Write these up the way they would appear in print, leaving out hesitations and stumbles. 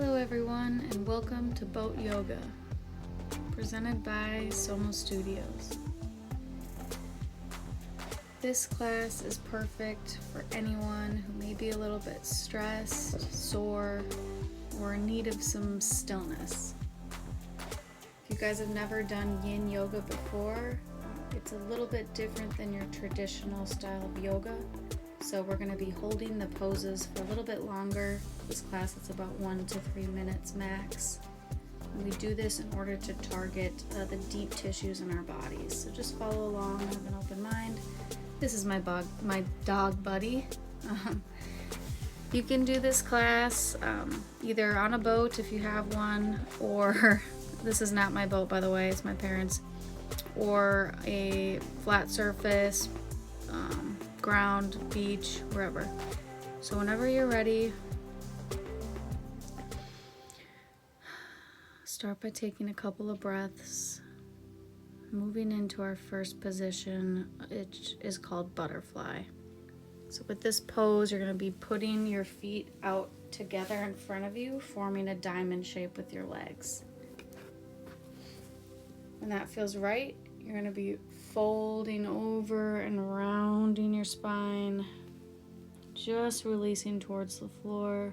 Hello everyone, and welcome to Boat Yoga, presented by Somos Studios. This class is perfect for anyone who may be a little bit stressed, sore, or in need of some stillness. If you guys have never done Yin Yoga before, it's a little bit different than your traditional style of yoga. So we're going to be holding the poses for a little bit longer. This class is about 1 to 3 minutes max. And we do this in order to target the deep tissues in our bodies. So just follow along, have an open mind. This is my dog buddy. You can do this class either on a boat if you have one, or this is not my boat, by the way, it's my parents', or a flat surface, ground, beach, wherever. So whenever you're ready, start by taking a couple of breaths, moving into our first position. It is called butterfly. So with this pose, you're going to be putting your feet out together in front of you, forming a diamond shape with your legs. When that feels right, you're going to be folding over and rounding your spine, just releasing towards the floor.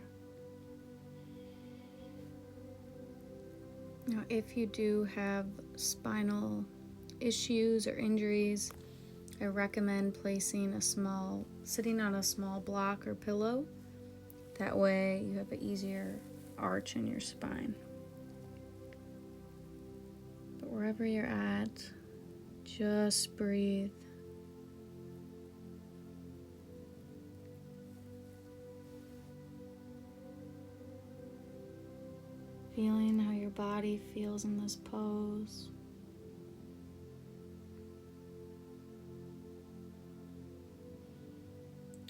Now, if you do have spinal issues or injuries, I recommend sitting on a small block or pillow. That way you have an easier arch in your spine. But wherever you're at, just breathe. Feeling how your body feels in this pose.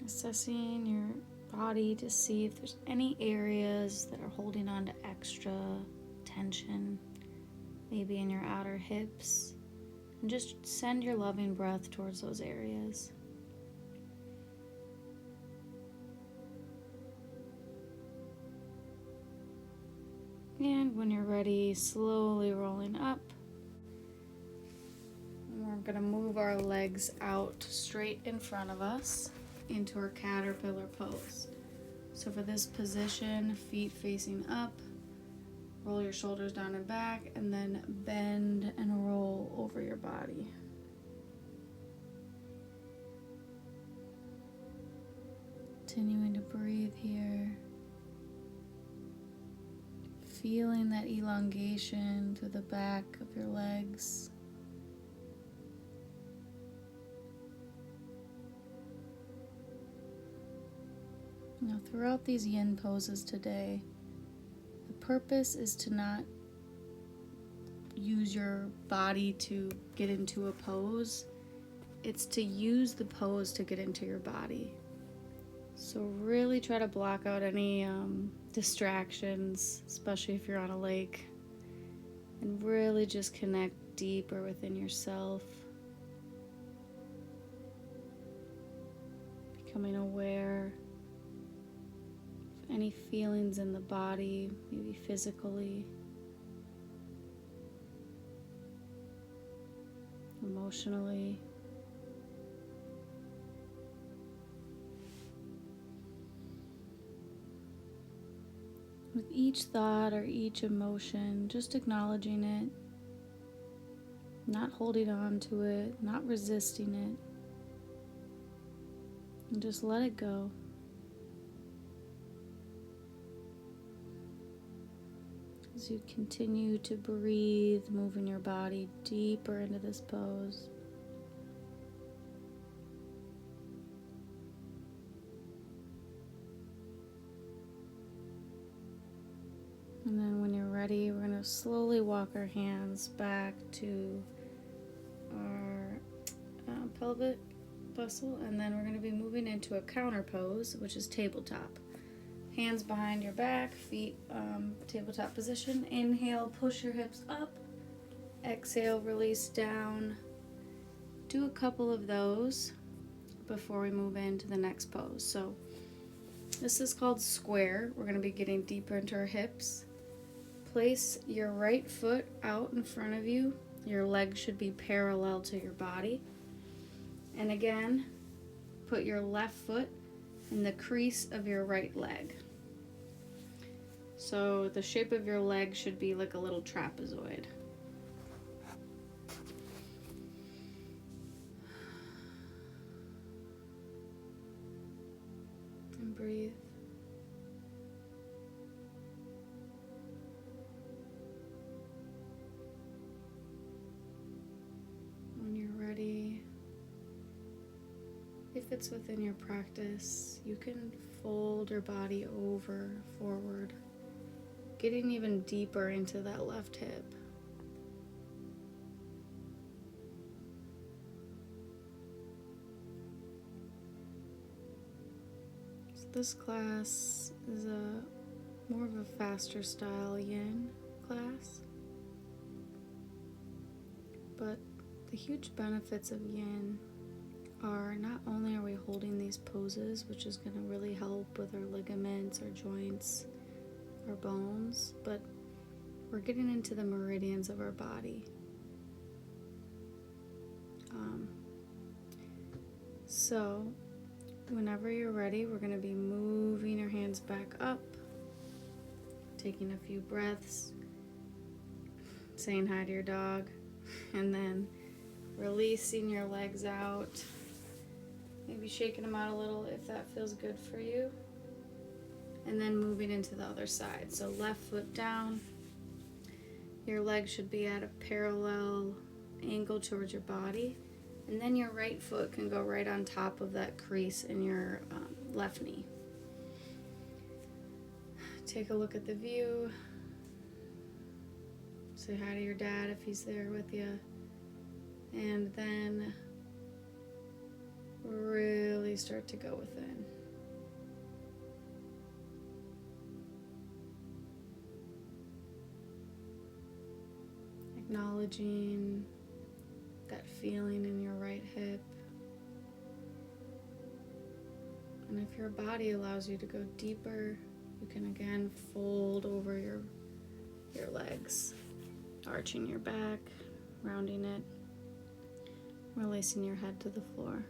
Assessing your body to see if there's any areas that are holding on to extra tension, maybe in your outer hips. And just send your loving breath towards those areas. And when you're ready, slowly rolling up. And we're going to move our legs out straight in front of us into our caterpillar pose. So for this position, feet facing up, roll your shoulders down and back, and then bend and roll over your body. Continuing to breathe here. Feeling that elongation through the back of your legs. Now, throughout these yin poses today, the purpose is to not use your body to get into a pose. It's to use the pose to get into your body. So really try to block out any distractions, especially if you're on a lake, and really just connect deeper within yourself. Becoming aware of any feelings in the body, maybe physically, emotionally. With each thought or each emotion, just acknowledging it, not holding on to it, not resisting it, and just let it go. As you continue to breathe, moving your body deeper into this pose. And then when you're ready, we're going to slowly walk our hands back to our pelvic muscle, and then we're going to be moving into a counter pose, which is tabletop. Hands behind your back, feet tabletop position. Inhale, push your hips up. Exhale, release down. Do a couple of those before we move into the next pose. So This is called square. We're going to be getting deeper into our hips. Place your right foot out in front of you. Your leg should be parallel to your body. And again, put your left foot in the crease of your right leg. So the shape of your leg should be like a little trapezoid. And breathe. When you're ready, if it's within your practice, you can fold your body over, forward, getting even deeper into that left hip. So this class is more of a faster style yin class, but the huge benefits of yin are not only are we holding these poses, which is going to really help with our ligaments, our joints, our bones, but we're getting into the meridians of our body. So whenever you're ready, we're going to be moving your hands back up, taking a few breaths, saying hi to your dog, and then releasing your legs out, maybe shaking them out a little if that feels good for you, and then moving into the other side. So left foot down, your leg should be at a parallel angle towards your body, and then your right foot can go right on top of that crease in your left knee. Take a look at the view, say hi to your dad if he's there with you, and then really start to go within. Acknowledging that feeling in your right hip. And if your body allows you to go deeper, you can again fold over your legs, arching your back, rounding it, releasing your head to the floor.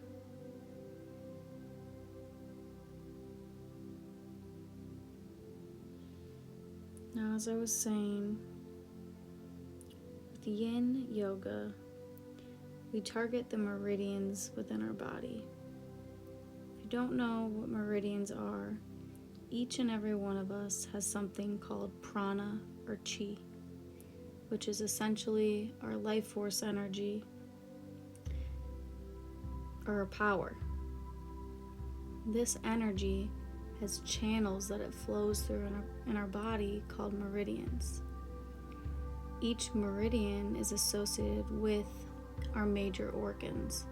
Now, as I was saying, with Yin Yoga, we target the meridians within our body. If you don't know what meridians are, each and every one of us has something called prana or chi, which is essentially our life force energy or power. This energy has channels that it flows through in our body called meridians. Each meridian is associated with our major organs.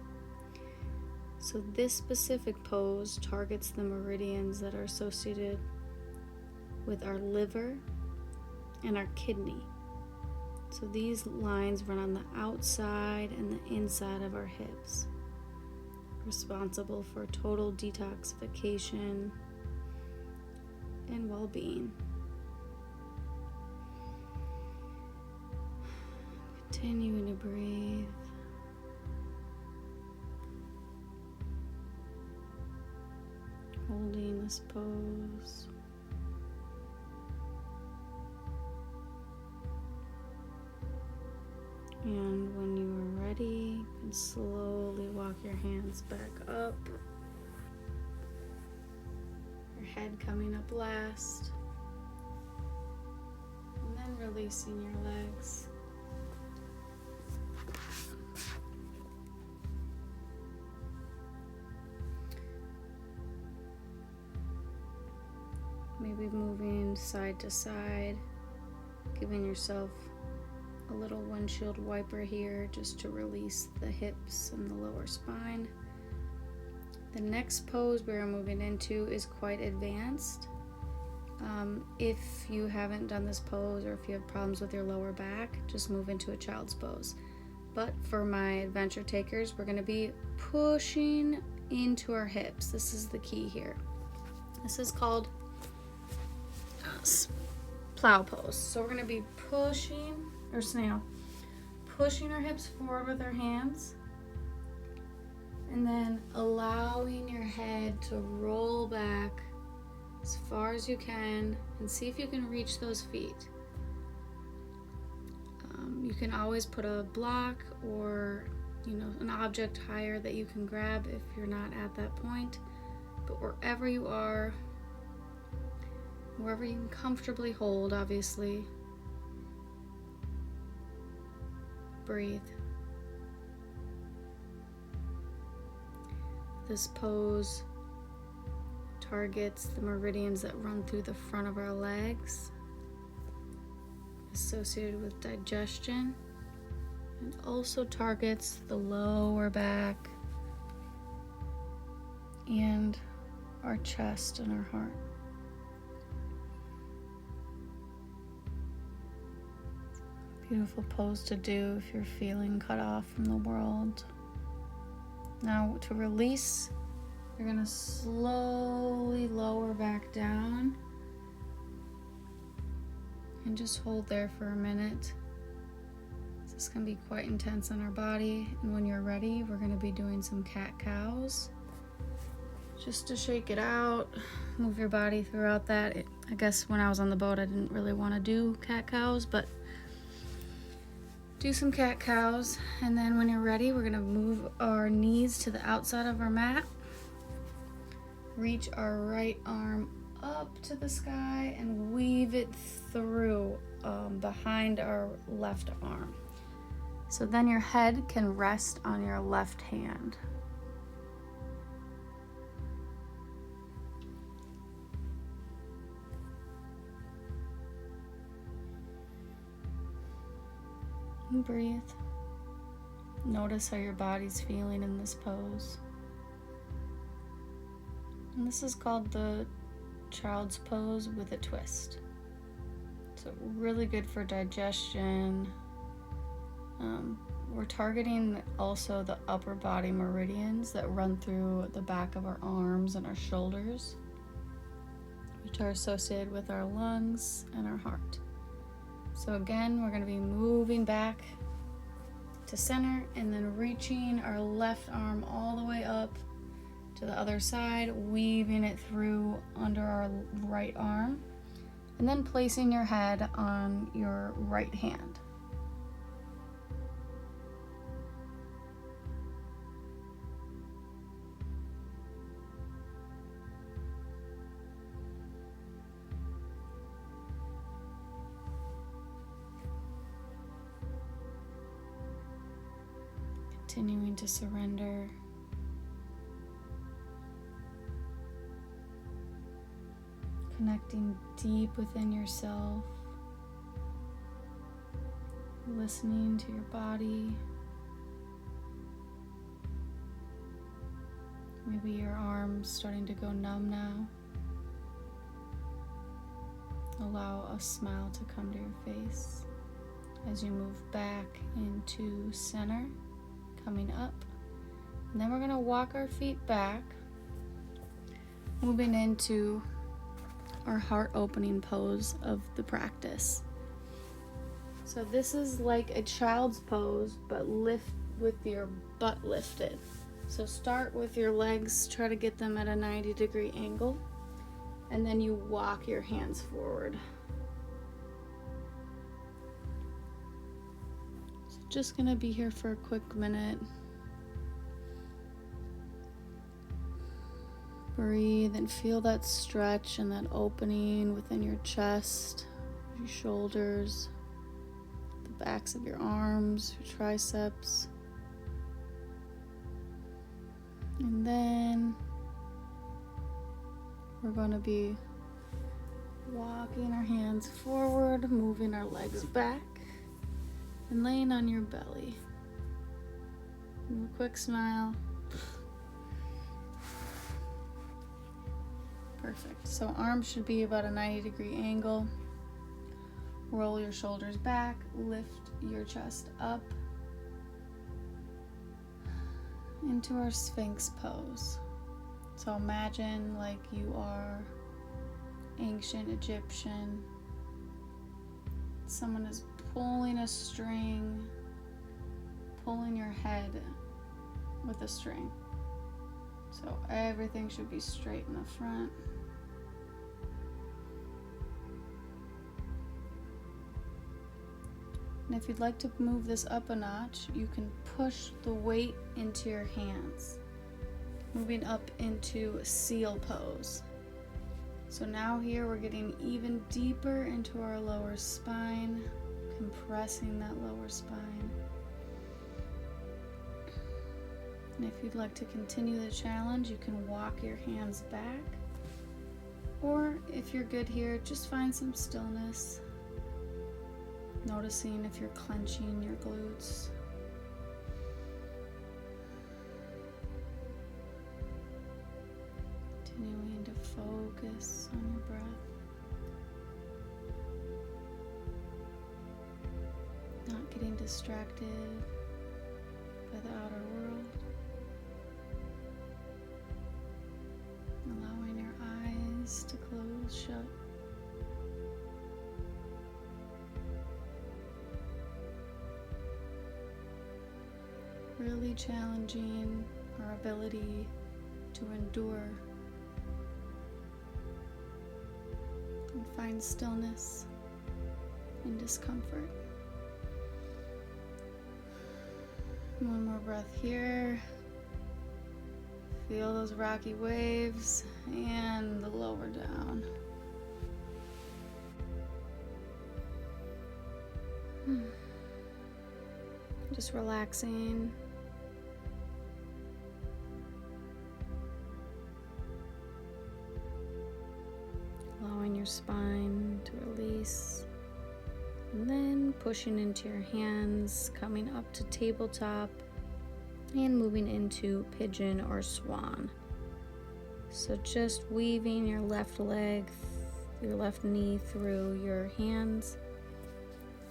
So this specific pose targets the meridians that are associated with our liver and our kidney. So these lines run on the outside and the inside of our hips, responsible for total detoxification and well-being. Continuing to breathe. Holding this pose. And when you are ready, you can slowly walk your hands back up. Your head coming up last. And then releasing your legs. Maybe moving side to side, giving yourself a little windshield wiper here just to release the hips and the lower spine. The next pose we are moving into is quite advanced. If you haven't done this pose or if you have problems with your lower back, just move into a child's pose. But for my adventure takers, we're going to be pushing into our hips. This is the key here. This is called plow pose. So we're going to be pushing, or snail, pushing our hips forward with our hands, and then allowing your head to roll back as far as you can, and see if you can reach those feet. You can always put a block or an object higher that you can grab if you're not at that point. But wherever you are, wherever you can comfortably hold, obviously, breathe. This pose targets the meridians that run through the front of our legs, associated with digestion, and also targets the lower back and our chest and our heart. Beautiful pose to do if you're feeling cut off from the world. Now to release, you're going to slowly lower back down and just hold there for a minute. This is going to be quite intense on our body, and when you're ready, we're going to be doing some cat-cows. Just to shake it out, move your body throughout that. I guess when I was on the boat, I didn't really want to do cat-cows, but do some cat-cows. And then when you're ready, we're going to move our knees to the outside of our mat. Reach our right arm up to the sky and weave it through behind our left arm. So then your head can rest on your left hand. And breathe. Notice how your body's feeling in this pose. And this is called the child's pose with a twist. So really good for digestion. We're targeting also the upper body meridians that run through the back of our arms and our shoulders, which are associated with our lungs and our heart. So again, we're going to be moving back to center and then reaching our left arm all the way up to the other side, weaving it through under our right arm, and then placing your head on your right hand. Continuing to surrender. Connecting deep within yourself. Listening to your body. Maybe your arms starting to go numb now. Allow a smile to come to your face as you move back into center. Coming up, and then we're going to walk our feet back, moving into our heart opening pose of the practice. So this is like a child's pose, but lift with your butt lifted. So start with your legs, try to get them at a 90-degree angle, and then you walk your hands forward. Just gonna be here for a quick minute. Breathe and feel that stretch and that opening within your chest, your shoulders, the backs of your arms, your triceps. And then we're going to be walking our hands forward, moving our legs back, and laying on your belly. And a quick smile. Perfect. So arms should be about a 90-degree angle. Roll your shoulders back, lift your chest up into our Sphinx pose. So imagine like you are ancient Egyptian. Someone is pulling a string, pulling your head with a string. So everything should be straight in the front. And if you'd like to move this up a notch, you can push the weight into your hands, moving up into seal pose. So now here we're getting even deeper into our lower spine, compressing that lower spine. And if you'd like to continue the challenge, you can walk your hands back. Or if you're good here, just find some stillness. Noticing if you're clenching your glutes. Continuing to focus on your breath. Not getting distracted by the outer world. Allowing your eyes to close shut. Really challenging our ability to endure and find stillness in discomfort. One more breath here. Feel those rocky waves and the lower down. Just relaxing. Allowing your spine to release. And then pushing into your hands, coming up to tabletop, and moving into pigeon or swan. So just weaving your left leg, your left knee through your hands,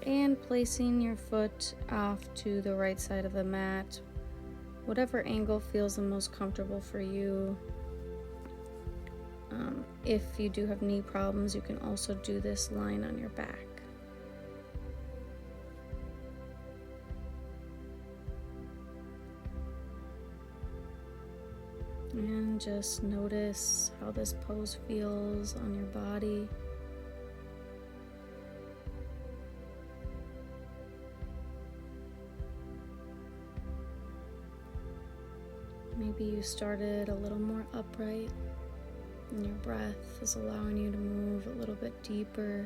and placing your foot off to the right side of the mat, whatever angle feels the most comfortable for you. If you do have knee problems, you can also do this lying on your back. And just notice how this pose feels on your body. Maybe you started a little more upright, and your breath is allowing you to move a little bit deeper.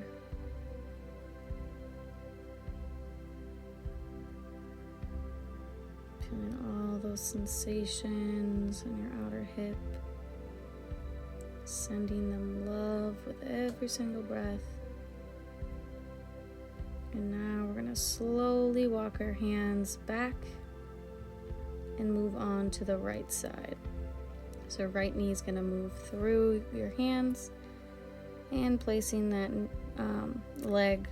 Feeling all those sensations in your outer hip, sending them love with every single breath. And now we're going to slowly walk our hands back and move on to the right side. So right knee is going to move through your hands and placing that leg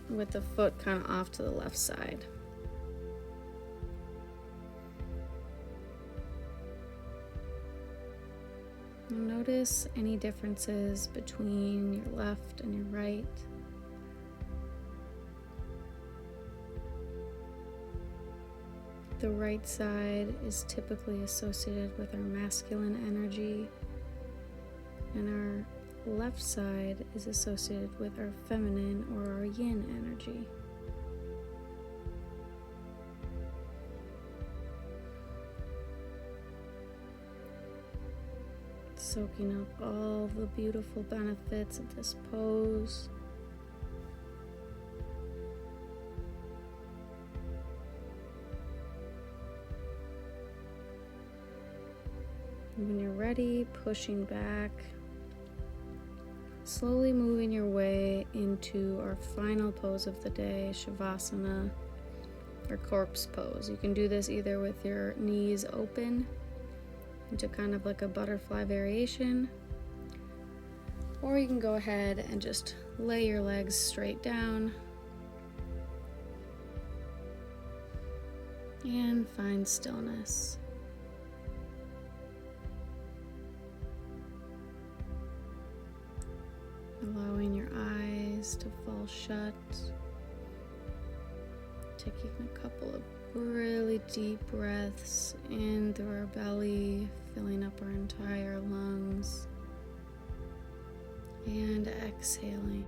with the foot kind of off to the left side. Notice any differences between your left and your right. The right side is typically associated with our masculine energy, and our left side is associated with our feminine or our yin energy. Soaking up all the beautiful benefits of this pose. When you're ready, pushing back, slowly moving your way into our final pose of the day, Shavasana, or corpse pose. You can do this either with your knees open into kind of like a butterfly variation, or you can go ahead and just lay your legs straight down and find stillness. eyes to fall shut. Taking a couple of really deep breaths in through our belly, filling up our entire lungs, and exhaling.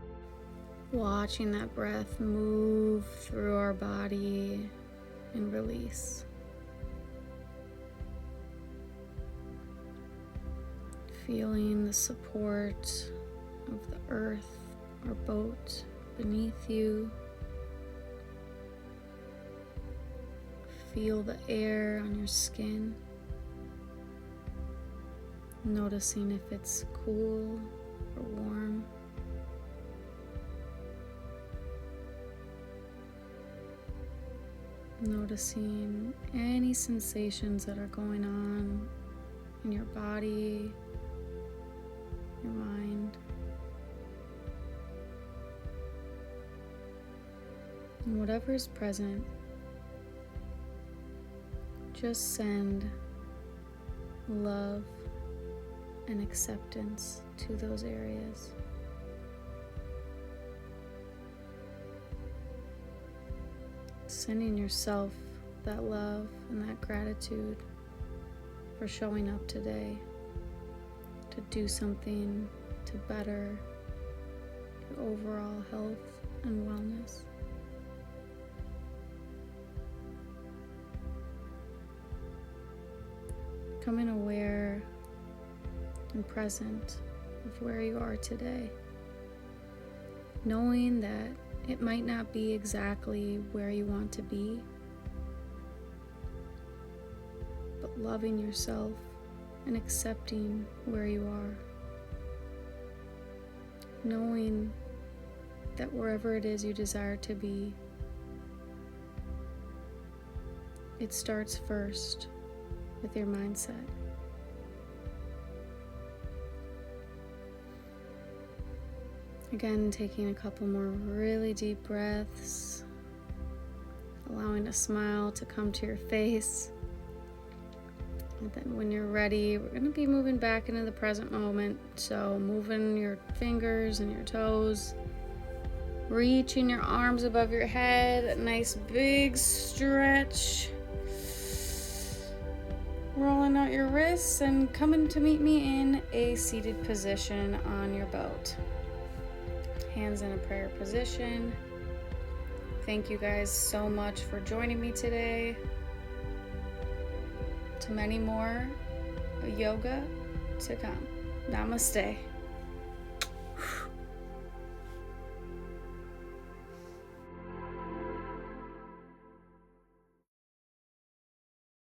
Watching that breath move through our body and release. Feeling the support of the earth or boat beneath you. Feel the air on your skin. Noticing if it's cool or warm. Noticing any sensations that are going on in your body, your mind. And whatever is present, just send love and acceptance to those areas. Sending yourself that love and that gratitude for showing up today to do something to better your overall health and wellness. Becoming aware and present of where you are today, knowing that it might not be exactly where you want to be, but loving yourself and accepting where you are, knowing that wherever it is you desire to be, it starts first with your mindset. Again, taking a couple more really deep breaths, allowing a smile to come to your face. And then when you're ready, we're going to be moving back into the present moment. So moving your fingers and your toes, reaching your arms above your head, a nice big stretch. Rolling out your wrists and coming to meet me in a seated position on your boat. Hands in a prayer position. Thank you guys so much for joining me today. To many more yoga to come. Namaste.